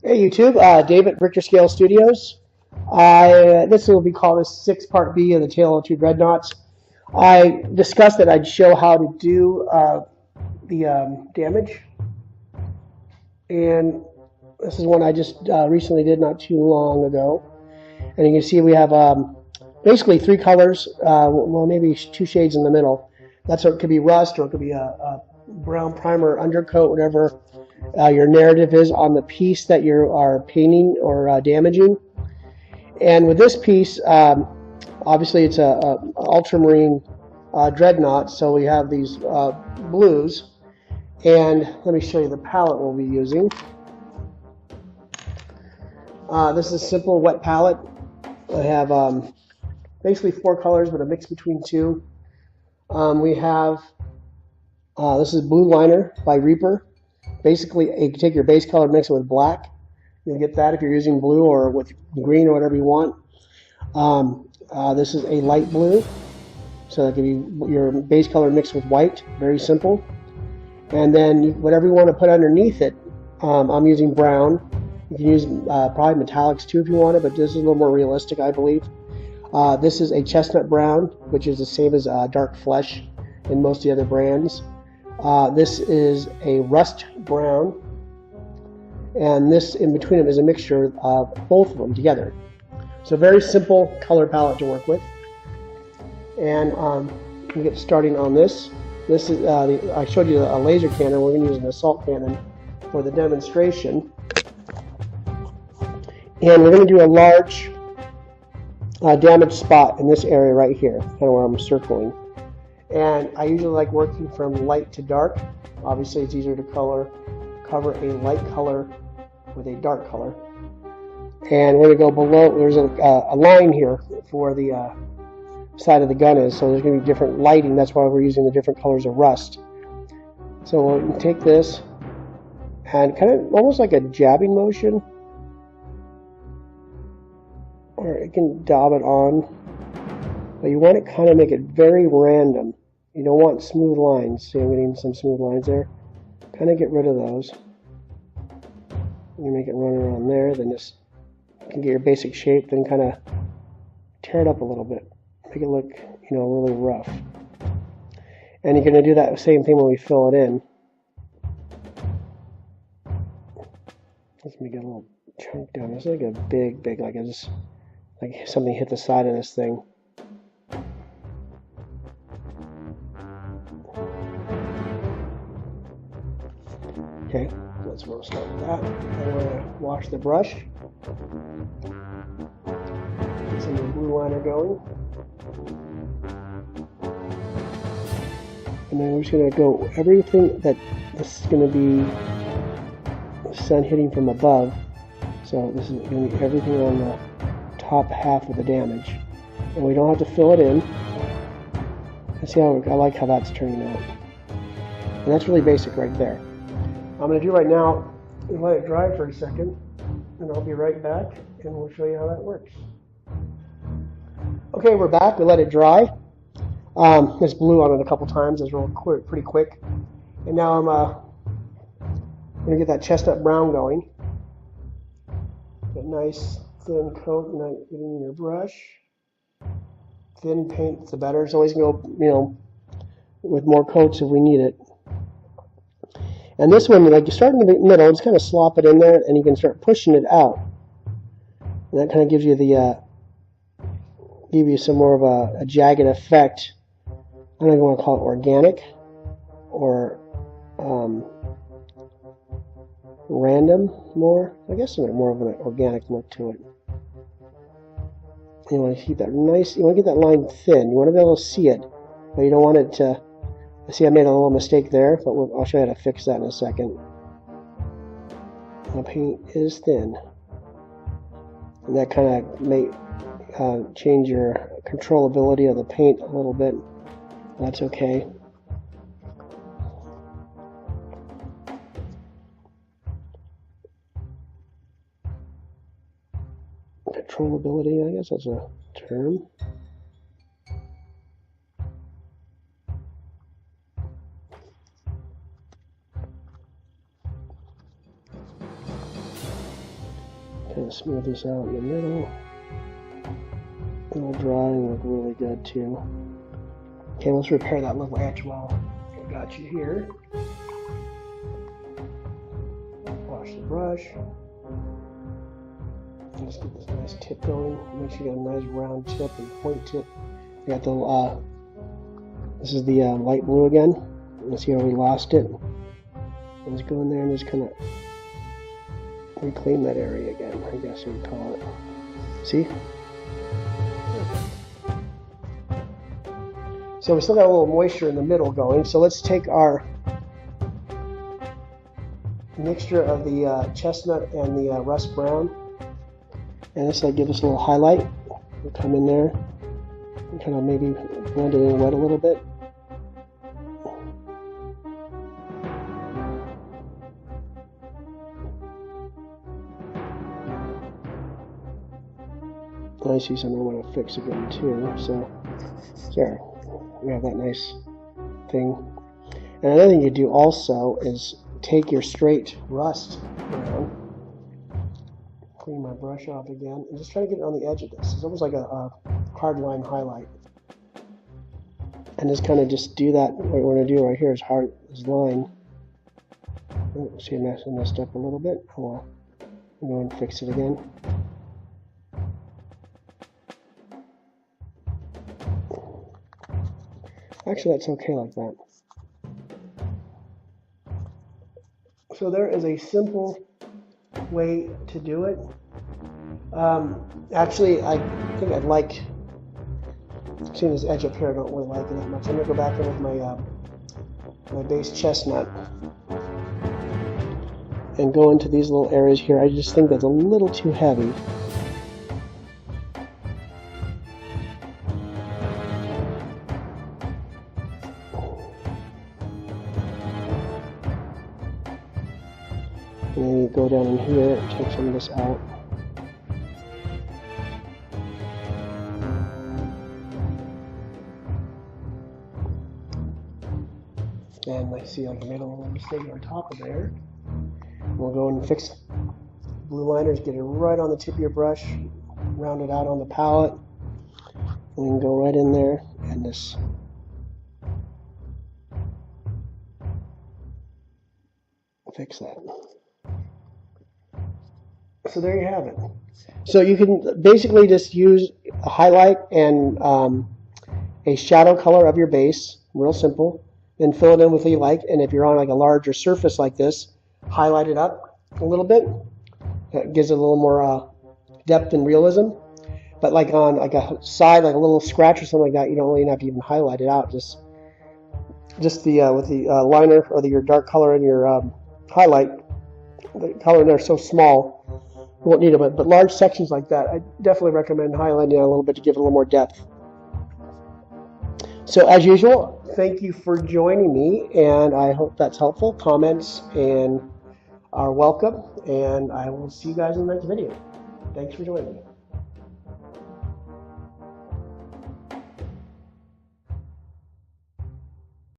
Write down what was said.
Hey YouTube, David Richter Scale Studios. This will be called a six-part B of the Tale of Two Dreadnoughts. I discussed that I'd show how to do the damage, and this is one I just recently did not too long ago. And you can see we have basically three colors, well maybe two shades in the middle. That's what it could be rust, or it could be a brown primer undercoat, whatever your narrative is on the piece that you are painting or damaging. And with this piece, obviously it's a ultramarine dreadnought, so we have these blues. And let me show you the palette we'll be using. This is a simple wet palette. I have basically four colors, but a mix between two. We have this is Blue Liner by Reaper. Basically, you can take your base color, mix it with black. You'll get that if you're using blue or with green or whatever you want. This is a light blue, so that can be your base color mixed with white. Very simple. And then whatever you want to put underneath it, I'm using brown. You can use probably metallics too if you want it, but this is a little more realistic, I believe. This is a chestnut brown, which is the same as dark flesh in most of the other brands. This is a rust brown, and this in between them is a mixture of both of them together. So very simple color palette to work with. And we get starting on this. This is I showed you a laser cannon. We're going to use an assault cannon for the demonstration, and we're going to do a large damage spot in this area right here, kind of where I'm circling. And I usually like working from light to dark. Obviously, it's easier to cover a light color with a dark color. And we're going to go below. There's a line here for the side of the gun is, so there's going to be different lighting. That's why we're using the different colors of rust. So we'll take this and kind of almost like a jabbing motion, or it can dab it on. But you want to kind of make it very random. You don't want smooth lines. See, I'm getting some smooth lines there. Kind of get rid of those. You make it run around there, then just you can get your basic shape, then kind of tear it up a little bit. Make it look, really rough. And you're going to do that same thing when we fill it in. Let's make it a little chunk down. It's like a big, like it's like something hit the side of this thing. Okay, let's start with that. I'm going to wash the brush. Get some of the blue liner going. And then we're just going to go everything that this is going to be the sun hitting from above. So this is going to be everything on the top half of the damage. And we don't have to fill it in. And see how I like how that's turning out. And that's really basic right there. I'm going to do right now is let it dry for a second, and I'll be right back, and we'll show you how that works. Okay, we're back. We let it dry. This blew on it a couple times. It's real quick, pretty quick. And now I'm going to get that chestnut brown going. Get nice thin coat, and get in your brush. Thin paint, the better. It's always going to go, with more coats if we need it. And this one, like you start in the middle, just kind of slop it in there, and you can start pushing it out. And that kind of gives you some more of a jagged effect. I don't know if you want to call it organic or random more. I guess more of an organic look to it. You want to keep that nice. You want to get that line thin. You want to be able to see it, but you don't want it to. See, I made a little mistake there, but I'll show you how to fix that in a second. The paint is thin, and that kind of may change your controllability of the paint a little bit. That's okay. Controllability, I guess that's a term. Kind of smooth this out in the middle. It'll dry and look really good too. Okay, let's repair that little edge while I got you here. Wash the brush. Let's get this nice tip going. Make sure you got a nice round tip and point tip. I got the this is the light blue again. Let's see how we lost it. Let's go in there and just kind of reclaim that area again, I guess you would call it. See? So we still got a little moisture in the middle going. So let's take our mixture of the chestnut and the rust brown, and this will give us a little highlight. We'll come in there and kind of maybe blend it in wet a little bit. I see something I want to fix again too. So there, we have that nice thing. And another thing you do also is take your straight rust brown, clean my brush off again, and just try to get it on the edge of this. It's almost like a hard line highlight. And just kind of just do that. What we're going to do right here is hard this line. Oh, see, I messed up a little bit. Oh, well, go and fix it again. Actually, that's okay like that. So there is a simple way to do it. Actually, I think I'd like, seeing this edge up here, I don't really like it that much. I'm going to go back in with my base chestnut and go into these little areas here. I just think that's a little too heavy. Maybe go down in here and take some of this out. And I see like I made a little mistake on top of there. We'll go and fix blue liners, get it right on the tip of your brush, round it out on the palette, and then go right in there and just fix that. So there you have it. So you can basically just use a highlight and a shadow color of your base, real simple, then fill it in with what you like. And if you're on like a larger surface like this, highlight it up a little bit. That gives it a little more depth and realism. But like on like a side, like a little scratch or something like that, you don't really have to even highlight it out. Just the with the liner or your dark color and your highlight, the color in there is so small, you won't need it. But large sections like that, I definitely recommend highlighting it a little bit to give it a little more depth. So as usual, thank you for joining me, and I hope that's helpful. Comments and are welcome, and I will see you guys in the next video. Thanks for joining me.